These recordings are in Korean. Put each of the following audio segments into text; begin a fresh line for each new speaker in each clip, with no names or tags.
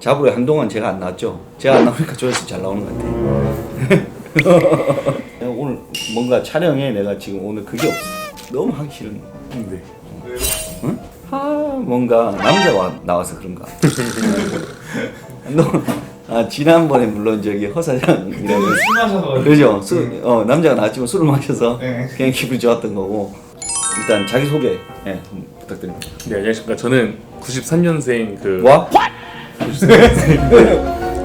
잡으러 한동안 제가 안 나왔죠. 제가 안 나오니까 조회수 잘 나오는 것 같아요. 오늘 뭔가 촬영에 내가 지금 오늘 그게 없어. 너무 하기 싫은 거.
네.
응? 뭔가 남자가 나와서 그런가. 지난번에 물론 저기 허사장이라고
술 마셔서
그죠? 남자가 나왔지만 술을 마셔서
네.
그냥 기분이 좋았던 거고. 일단 자기 소개 부탁드립니다.
네, 안녕하십니까. 저는 93년생 그
와?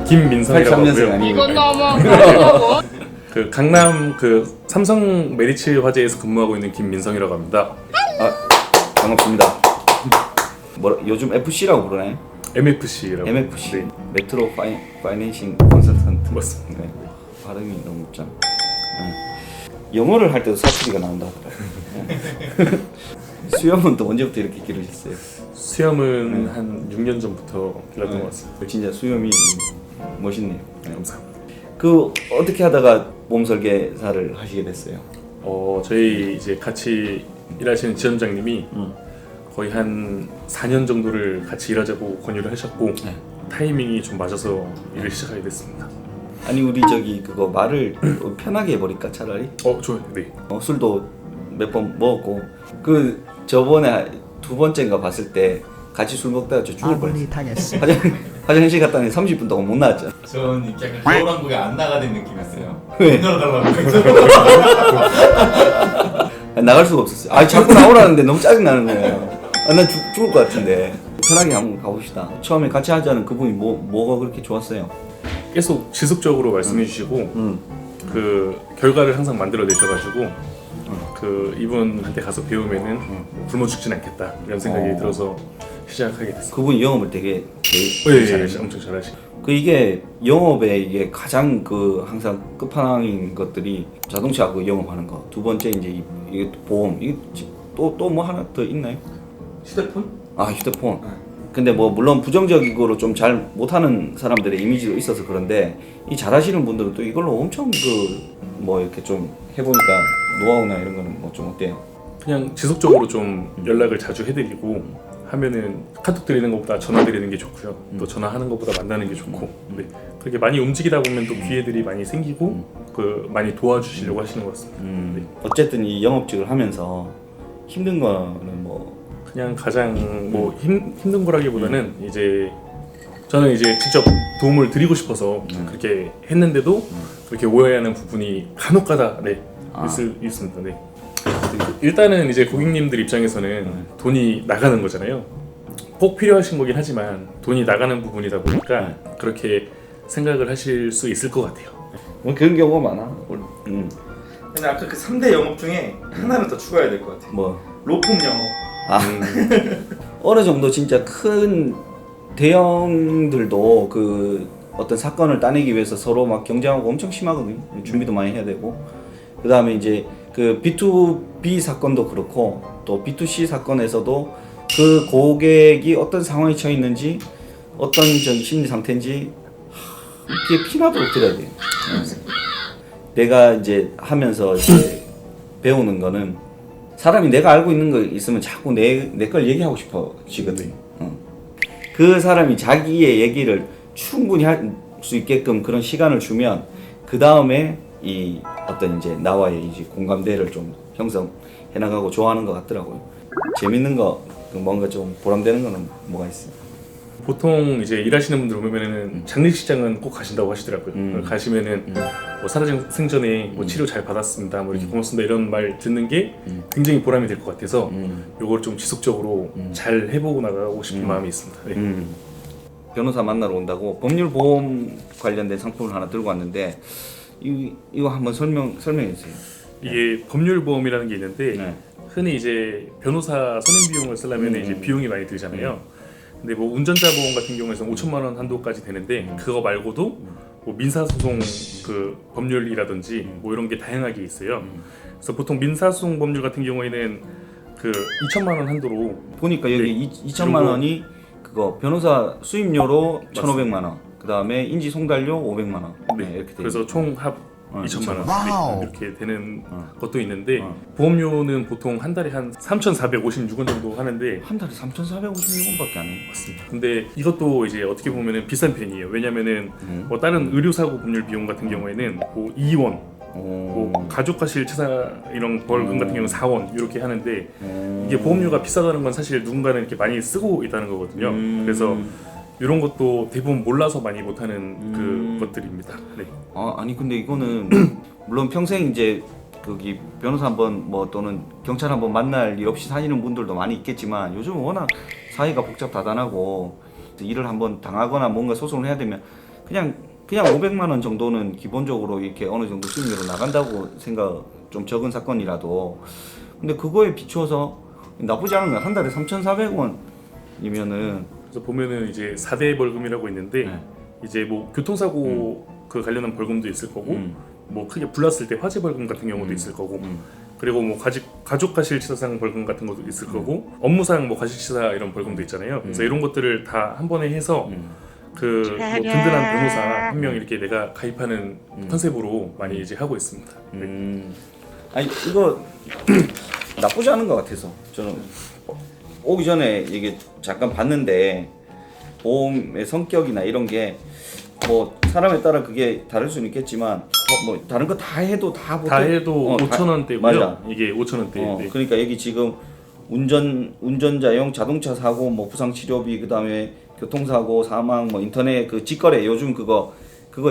김민성이라고
83년생
하고요.
아니에요?
이건 너무
그 강남 그 삼성 메리츠 화재에서 근무하고 있는 김민성이라고 합니다.
반갑습니다. 요즘 FC라고 부르나요?
MFC라고.
MFC.
네.
메트로 파이낸싱 컨설턴트.
맞습니다.
네. 발음이 너무 짠. 영어를 할 때도 사투리가 나온다 하더라고요. 수염은 또 언제부터 이렇게 기르셨어요?
수염은 한 6년 전부터 길렀던 것 같습니다.
진짜 수염이 멋있네요. 네.
감사합니다.
그 어떻게 하다가 몸 설계사를 하시게 됐어요?
저희 이제 같이 일하시는 지점장님이 거의 한 4년 정도를 같이 일하자고 권유를 하셨고
네.
타이밍이 좀 맞아서 일을 시작하게 됐습니다.
아니 우리 저기 그거 말을 편하게 해버릴까 차라리?
좋아요. 네.
술도 몇 번 먹었고 그 저번에 두 번째인가 봤을 때 같이 술 먹다가 저 죽을 뻔했어요.
당했어.
화장실 갔다 왔는데 30분 동안 못 나왔죠.
전 약간 겨울왕국에 안 나가는 느낌이었어요.
왜?
열어달라고.
나갈 수가 없었어요. 자꾸 나오라는데 너무 짜증 나는 거예요. 난 죽을 것 같은데 편하게 한번 가봅시다. 처음에 같이 하자는 그분이 뭐가 그렇게 좋았어요?
계속 지속적으로 말씀해 주시고 그 결과를 항상 만들어 내셔가지고 그 이분한테 가서 배우면은 굶어 죽진 않겠다 이런 생각이 들어서 시작하게 됐습니다.
그분이 영업을 되게
예,
잘하시죠.
엄청 잘하시고.
이게 영업에 이게 가장 항상 끝판왕인 것들이 자동차 영업하는 거. 두 번째 이제 이게 보험. 이게 또 뭐 하나 더 있나요?
휴대폰?
휴대폰. 근데 물론 부정적으로 좀 잘 못하는 사람들의 이미지도 있어서 그런데 이 잘하시는 분들은 또 이걸로 엄청 이렇게 좀 해보니까 노하우나 이런 거는 좀 어때요?
그냥 지속적으로 좀 연락을 자주 해드리고 하면은 카톡 드리는 것보다 전화 드리는 게 좋고요. 또 전화하는 것보다 만나는 게 좋고. 네. 그렇게 많이 움직이다 보면 또 기회들이 많이 생기고 많이 도와주시려고 하시는 것 같습니다. 네.
어쨌든 이 영업직을 하면서 힘든 거는
그냥 가장 힘든 거라기보다는 이제 저는 이제 직접 도움을 드리고 싶어서 그렇게 했는데도 그렇게 오해하는 부분이 간혹가다 있습니다. 네. 일단은 이제 고객님들 입장에서는 돈이 나가는 거잖아요. 꼭 필요하신 거긴 하지만 돈이 나가는 부분이다 보니까 그렇게 생각을 하실 수 있을 것 같아요.
그런 경우가 많아.
근데 아까 그 3대 영업 중에 하나를 더 추가해야 될 것 같아요. 로펌 영업.
어느 정도 진짜 큰 대형들도 어떤 사건을 따내기 위해서 서로 막 경쟁하고 엄청 심하거든요. 준비도 많이 해야 되고. 그 다음에 이제 B2B 사건도 그렇고 또 B2C 사건에서도 그 고객이 어떤 상황에 처해 있는지 어떤 심리 상태인지 이게 피나도록 들어야 돼요. 내가 이제 하면서 이제 배우는 거는 사람이 내가 알고 있는 거 있으면 자꾸 내 걸 얘기하고 싶어지거든요. 그 사람이 자기의 얘기를 충분히 할 수 있게끔 그런 시간을 주면 그 다음에 이 어떤 이제 나와의 이제 공감대를 좀 형성해 나가고 좋아하는 것 같더라고요. 재밌는 거 뭔가 좀 보람되는 거는 뭐가 있어요?
보통 이제 일하시는 분들 보면은 장례식장은 꼭 가신다고 하시더라고요. 가시면은 사라진 생전에 치료 잘 받았습니다, 이렇게 고맙습니다 이런 말 듣는 게 굉장히 보람이 될 것 같아서 요걸 좀 지속적으로 잘 해보고 나가고 싶은 마음이 있습니다. 네.
변호사 만나러 온다고 법률 보험 관련된 상품을 하나 들고 왔는데 이거 한번 설명해 주세요.
이게 법률보험이라는 게 있는데
네.
흔히 이제 변호사 선임 비용을 쓰려면 이제 비용이 많이 들잖아요. 근데 운전자 보험 같은 경우에는 5천만 원 한도까지 되는데 그거 말고도 민사소송 법률이라든지 이런 게 다양하게 있어요. 그래서 보통 민사소송 법률 같은 경우에는 2천만 원 한도로
보니까 여기 2천만 원이 그거 변호사 수임료로 1,500만 원, 그 다음에 인지 송달료 500만 원.
네.
이렇게 돼.
그래서 총 합 2천만 원
와우.
이렇게 되는 것도 있는데 보험료는 보통 한 달에 한 3,456원 정도 하는데
한 달에 3,456원밖에 안 해.
맞습니다. 근데 이것도 이제 어떻게 보면은 비싼 편이에요. 왜냐면은 뭐 다른 의료사고 법률 비용 같은 경우에는 뭐 2원, 뭐 가족과실 치사 이런 벌금 같은 경우는 4원 이렇게 하는데 이게 보험료가 비싸다는 건 사실 누군가는 이렇게 많이 쓰고 있다는 거거든요. 그래서 이런 것도 대부분 몰라서 많이 못하는 그 것들입니다. 네.
아니 근데 이거는 물론 평생 이제 거기 변호사 한번 뭐 또는 경찰 한번 만날 일 없이 사시는 분들도 많이 있겠지만 요즘 워낙 사회가 복잡다단하고 일을 한번 당하거나 뭔가 소송을 해야 되면 그냥 500만 원 정도는 기본적으로 이렇게 어느 정도 수익률로 나간다고 생각, 좀 적은 사건이라도. 근데 그거에 비추어서 나쁘지 않은 거야. 한 달에 3,400원이면은.
그래서 보면은 이제 4대 벌금이라고 있는데 이제 뭐 교통사고 그 관련한 벌금도 있을 거고 뭐 크게 불났을 때 화재 벌금 같은 경우도 있을 거고 그리고 뭐 가족과실치사상 벌금 같은 것도 있을 거고 업무상 뭐 과실치사 이런 벌금도 있잖아요. 그래서 이런 것들을 다 한 번에 해서 그 뭐 든든한 변호사 한 명 이렇게 내가 가입하는 컨셉으로 많이 이제 하고 있습니다. 네.
아니 이거 나쁘지 않은 것 같아서 저는 오기 전에 이게 잠깐 봤는데 보험의 성격이나 이런 게 뭐 사람에 따라 그게 다를 수는 있겠지만 뭐 다른 거 다 해도 다
5,000원대고요.
맞아.
이게 5,000원대인데.
그러니까 여기 지금 운전자용 자동차 사고 뭐 부상 치료비 그다음에 교통사고 사망 뭐 인터넷 그 직거래 요즘 그거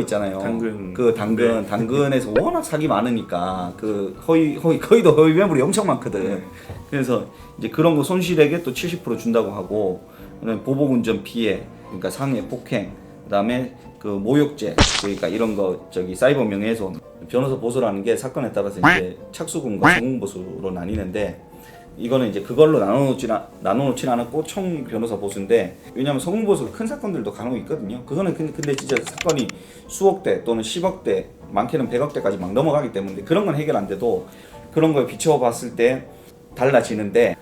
있잖아요.
당근.
당근에서 워낙 사기 많으니까 그 거의도 허위 매물이 엄청 많거든. 그래서 이제 그런 거 손실액에 또 70% 준다고 하고 그다음에 보복 운전 피해 그러니까 상해 폭행 그다음에 그 모욕죄 그러니까 이런 거 저기 사이버 명예훼손 변호사 보수라는 게 사건에 따라서 이제 착수금과 성공보수로 나뉘는데 이거는 이제 그걸로 나눠놓진 않았고 총 변호사 보수인데 왜냐하면 성공보수가 큰 사건들도 간혹 있거든요. 그거는 근데 진짜 사건이 수억대 또는 10억대 많게는 100억대까지 막 넘어가기 때문에 그런 건 해결 안 돼도 그런 걸 비춰봤을 때 달라지는데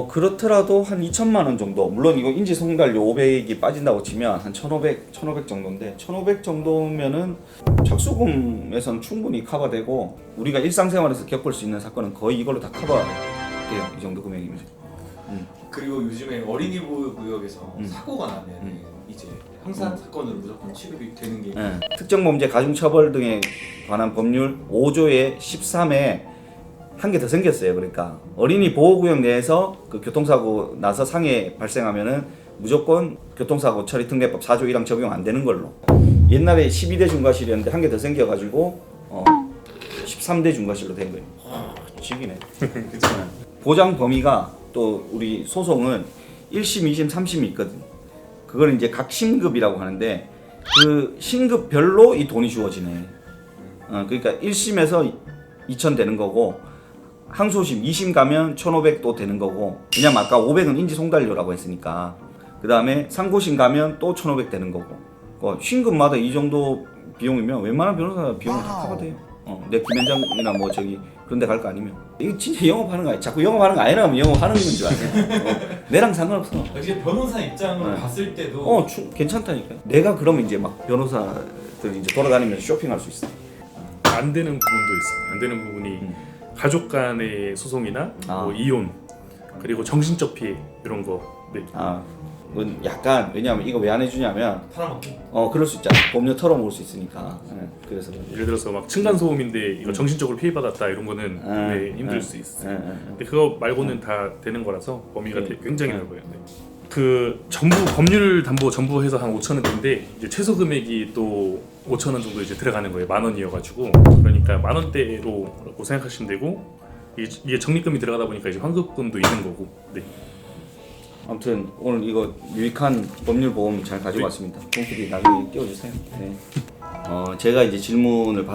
그렇더라도 한 2천만 원 정도 물론 이거 인지송달료 500이 빠진다고 치면 한 1,500 정도인데 1,500 정도면은 착수금에서는 충분히 커버되고 우리가 일상생활에서 겪을 수 있는 사건은 거의 이걸로 다 커버돼요. 이 정도 금액이면.
그리고 요즘에 어린이 보호 구역에서 사고가 나면 이제 형사 사건으로 무조건 취급이 되는 게
특정범죄 가중처벌 등에 관한 법률 5조의 13에 한 개 더 생겼어요. 그러니까 어린이 보호구역 내에서 그 교통사고 나서 상해 발생하면은 무조건 교통사고 처리 특례법 4조 1항 적용 안 되는 걸로. 옛날에 12대 중과실이었는데 한 개 더 생겨가지고 13대 중과실로 된 거예요. 지기네. 보장 범위가 또 우리 소송은 1심, 2심, 3심이 있거든. 그걸 이제 각 심급이라고 하는데 그 심급별로 이 돈이 주어지네. 그러니까 1심에서 2,000 되는 거고 항소심 2심 가면 1,500 또 되는 거고 왜냐면 아까 500은 인지송달료라고 했으니까 그 다음에 상고심 가면 또 1,500 되는 거고 심급마다 이 정도 비용이면 웬만한 변호사 비용은 다 커버돼요. 내 김현장이나 뭐 저기 그런 데 갈 거 아니면 이거 진짜 영업하는 거 아니야. 자꾸 영업하는 거 아니라면 영업하는 건 줄 아냐. 내랑 상관없어.
이제 변호사 입장으로 봤을 때도
괜찮다니까. 내가 그러면 이제 막 변호사들 이제 돌아다니면서 쇼핑할 수 있어.
안 되는 부분도 있어요. 안 되는 부분이 가족 간의 소송이나 뭐 이혼 그리고 정신적 피해 이런 거. 네.
약간 왜냐면 이거 왜 안 해주냐면
팔아먹기.
그럴 수 있잖아. 법률 털어먹을 수 있으니까. 그래서
예를 들어서 막 층간 소음인데 이거 정신적으로 피해받았다 이런 거는 네, 힘들 수 있어요. 근데 그거 말고는 다 되는 거라서 범위가 굉장히 넓어요. 네. 그 전부 법률 담보 전부 해서 한 5,000원대인데 이제 최소 금액이 또 5,000원 정도 이제 들어가는 거예요. 10,000원이어가지고 그러니까 10,000원대로 생각하시면 되고 이게 적립금이 들어가다 보니까 이제 환급금도 있는 거고. 네.
아무튼 오늘 이거 유익한 법률 보험 잘 가지고 왔습니다. 뽕PD 나중에 띄워주세요. 네. 제가 이제 질문을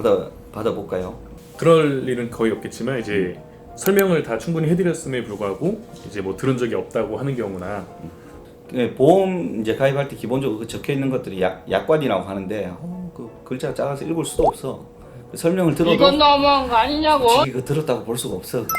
받아볼까요?
그럴 일은 거의 없겠지만 이제 설명을 다 충분히 해드렸음에 불구하고 이제 뭐 들은 적이 없다고 하는 경우나
보험 이제 가입할 때 기본적으로 그 적혀 있는 것들이 약관이라고 하는데 그 글자가 작아서 읽을 수도 없어. 그 설명을 들어도
이건 너무한 거 아니냐고.
솔직히 그 들었다고 볼 수가 없어. 그게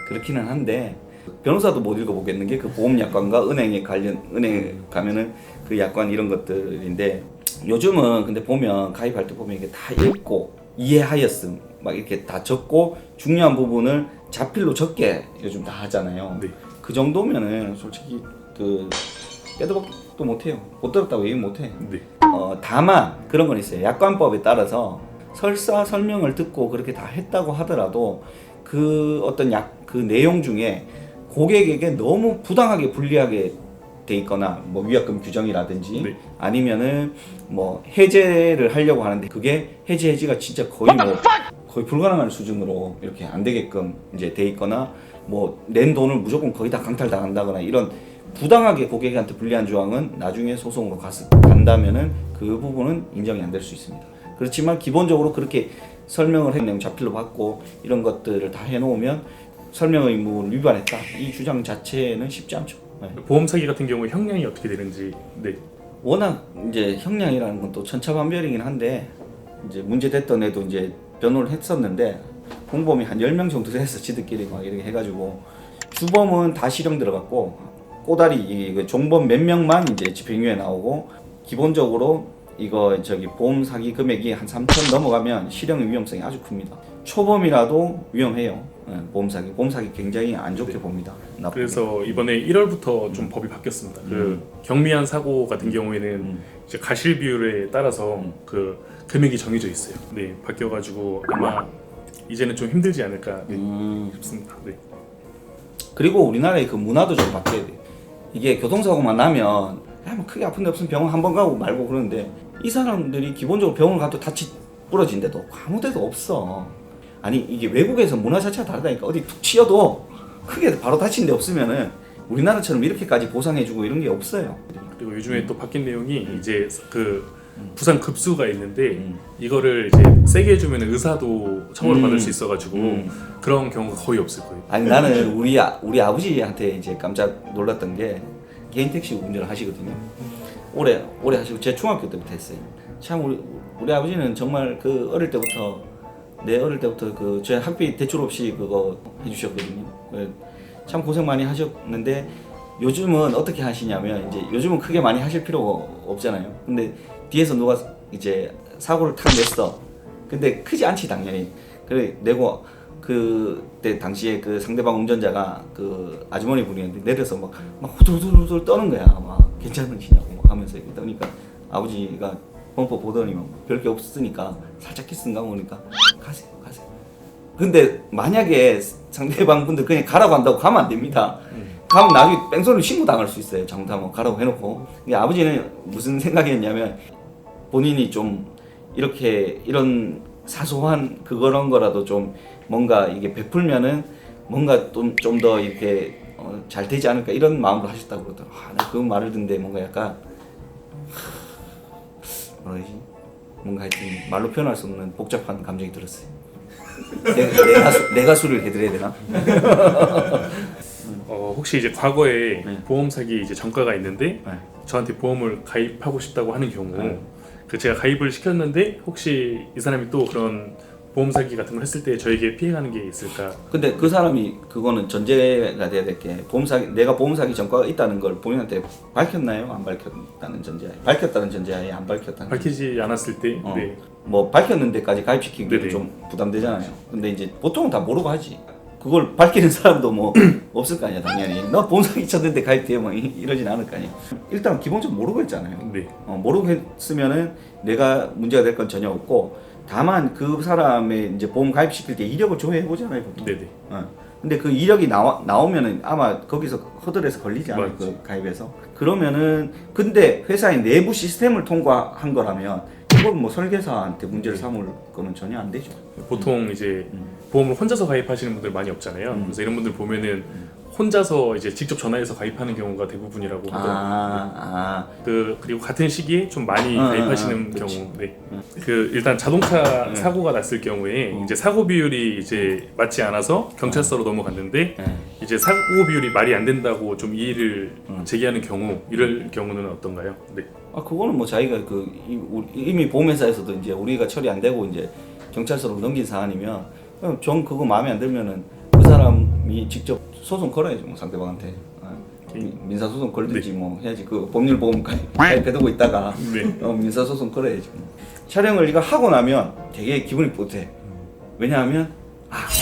그렇기는 한데 변호사도 못 읽어보겠는 게 그 보험 약관과 은행에 가면은 그 약관 이런 것들인데 요즘은 근데 보면 가입할 때 보면 이게 다 읽고 이해하였음 막 이렇게 다 적고 중요한 부분을 자필로 적게 요즘 다 하잖아요.
네.
그 정도면은 솔직히 그 빼도 박도 못해요. 못 들었다고 얘기 못해.
네.
다만 그런 건 있어요. 약관법에 따라서 설사 설명을 듣고 그렇게 다 했다고 하더라도 그 어떤 그 내용 중에 고객에게 너무 부당하게 불리하게 돼 있거나 뭐 위약금 규정이라든지
네.
아니면은 뭐 해제를 하려고 하는데 그게 해지가 진짜 거의 뭐 거의 불가능한 수준으로 이렇게 안 되게끔 이제 돼 있거나 뭐 낸 돈을 무조건 거의 다 강탈당한다거나 이런 부당하게 고객한테 불리한 조항은 나중에 소송으로 간다면은 그 부분은 인정이 안 될 수 있습니다. 그렇지만 기본적으로 그렇게 설명을 해내면 자필로 받고 이런 것들을 다 해놓으면 설명 의무를 위반했다 이 주장 자체는 쉽지 않죠. 네.
보험 사기 같은 경우 형량이 어떻게 되는지. 네.
워낙 이제 형량이라는 건 또 천차만별이긴 한데 이제 문제 됐던 애도 이제 변호를 했었는데 공범이 한 10명 정도 됐어. 지들끼리 막 이렇게 해가지고 주범은 다 실형 들어갔고 꼬다리 이 종범 몇 명만 이제 집행유예 나오고 기본적으로 이거 저기 보험 사기 금액이 한 3천 넘어가면 실형의 위험성이 아주 큽니다. 초범이라도 위험해요. 보험 사기 굉장히 안 좋게 봅니다. 나쁘게.
그래서 이번에 1월부터 좀 법이 바뀌었습니다. 그 경미한 사고 같은 경우에는 이제 가실 비율에 따라서 그 금액이 정해져 있어요. 네, 바뀌어가지고 아마 이제는 좀 힘들지 않을까 싶습니다. 네.
그리고 우리나라의 그 문화도 좀 바뀌어야 돼요. 이게 교통사고만 나면 뭐 크게 아픈 데 없으면 병원 한 번 가고 말고 그러는데 이 사람들이 기본적으로 병원 가도 다치 부러진데도 아무 데도 없어. 아니 이게 외국에서 문화 자체가 다르다니까. 어디 툭 치여도 크게 바로 다친 데 없으면은 우리나라처럼 이렇게까지 보상해주고 이런 게 없어요.
그리고 요즘에 또 바뀐 내용이 이제 그 부상 급수가 있는데 이거를 이제 세게 해주면 의사도 처벌을 받을 수 있어가지고 그런 경우가 거의 없을 거예요.
아니 나는 우리 아버지한테 이제 깜짝 놀랐던 게 개인 택시 운전을 하시거든요. 오래 하시고 제 중학교 때부터 했어요. 참 우리 아버지는 정말 그 내 어릴 때부터 그 제 학비 대출 없이 그거 해주셨거든요. 참 고생 많이 하셨는데 요즘은 어떻게 하시냐면 이제 요즘은 크게 많이 하실 필요가 없잖아요. 근데 뒤에서 누가 이제 사고를 탁 냈어. 근데 크지 않지 당연히. 그래 내고 그때 당시에 그 상대방 운전자가 그 아주머니 분이었는데 내려서 막 후들후들 떠는 거야. 막 괜찮으시냐고 막 하면서 이렇게 떠니까 아버지가 범퍼 보더니 막 별게 없으니까 살짝 키스인가 보니까 가세요. 근데 만약에 상대방 분들 그냥 가라고 한다고 가면 안 됩니다. 가면 나중에 뺑소니를 신고 당할 수 있어요. 잘못하면 가라고 해놓고. 근데 아버지는 무슨 생각이었냐면 본인이 좀 이런 사소한 그런 거라도 좀 뭔가 이게 베풀면은 뭔가 좀 더 이렇게 잘 되지 않을까 이런 마음으로 하셨다고 그러더라고요. 내가 그 말을 듣는데 뭔가 약간 뭐라지? 뭔가 하여튼 말로 표현할 수 없는 복잡한 감정이 들었어요. 내가 수를 해드려야 되나?
혹시 이제 과거에
네.
보험 사기 이제 전과가 있는데
네.
저한테 보험을 가입하고 싶다고 하는 경우 그 제가 가입을 시켰는데 혹시 이 사람이 또 그런 보험 사기 같은 걸 했을 때 저에게 피해가는 게 있을까?
근데 그 사람이 그거는 전제가 돼야 될 게 내가 보험 사기 전과가 있다는 걸 본인한테 밝혔나요? 안 밝혔다는 전제하에? 밝혔다는 전제하에 안 밝혔다는
밝히지 않았을 때 네.
뭐 밝혔는 데까지 가입시키기는
네네.
좀 부담되잖아요. 근데 이제 보통은 다 모르고 하지. 그걸 밝히는 사람도 뭐 없을 거 아니야 당연히. 너 보험 사기 쳤는데 가입돼 뭐 이러진 않을 거 아니야. 일단 기본적으로 모르고 했잖아요.
네.
모르고 했으면은 내가 문제가 될 건 전혀 없고 다만 그 사람의 이제 보험 가입시킬 때 이력을 조회해 보잖아요 보통.
네네.
근데 그 이력이 나오면은 아마 거기서 허들에서 걸리지 않아요.
맞지.
그 가입해서. 그러면은 근데 회사의 내부 시스템을 통과한 거라면 이건 뭐 설계사한테 문제를 삼을 거는 전혀 안 되죠.
보통 이제 보험을 혼자서 가입하시는 분들 많이 없잖아요. 그래서 이런 분들 보면은 혼자서 이제 직접 전화해서 가입하는 경우가 대부분이라고 하더라고요. 그리고 같은 시기에 좀 많이 가입하시는 경우. 네. 그 일단 자동차 사고가 났을 경우에 이제 사고 비율이 이제 맞지 않아서 경찰서로 넘어갔는데 이제 사고 비율이 말이 안 된다고 좀 이의를 제기하는 경우 이럴 경우는 어떤가요? 네.
그거는 뭐 자기가 이미 보험회사에서도 이제 우리가 처리 안 되고 이제 경찰서로 넘긴 사안이면 전 그거 마음에 안 들면은 그 사람이 직접 소송 걸어야죠 뭐 상대방한테. 민사소송 걸든지 뭐 해야지. 그 법률보험 가입해두고 있다가
네.
민사소송 걸어야지. 촬영을 이거 하고 나면 되게 기분이 뿌듯해. 왜냐하면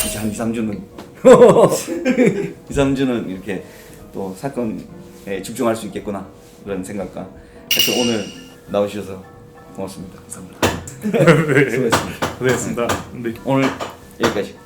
이제 한 2, 3주는 2, 3주는 이렇게 또 사건에 집중할 수 있겠구나 그런 생각과 하여튼 오늘 나오셔서 고맙습니다. 감사합니다.
네.
수고했습니다.
고생했습니다. 네.
오늘 여기까지.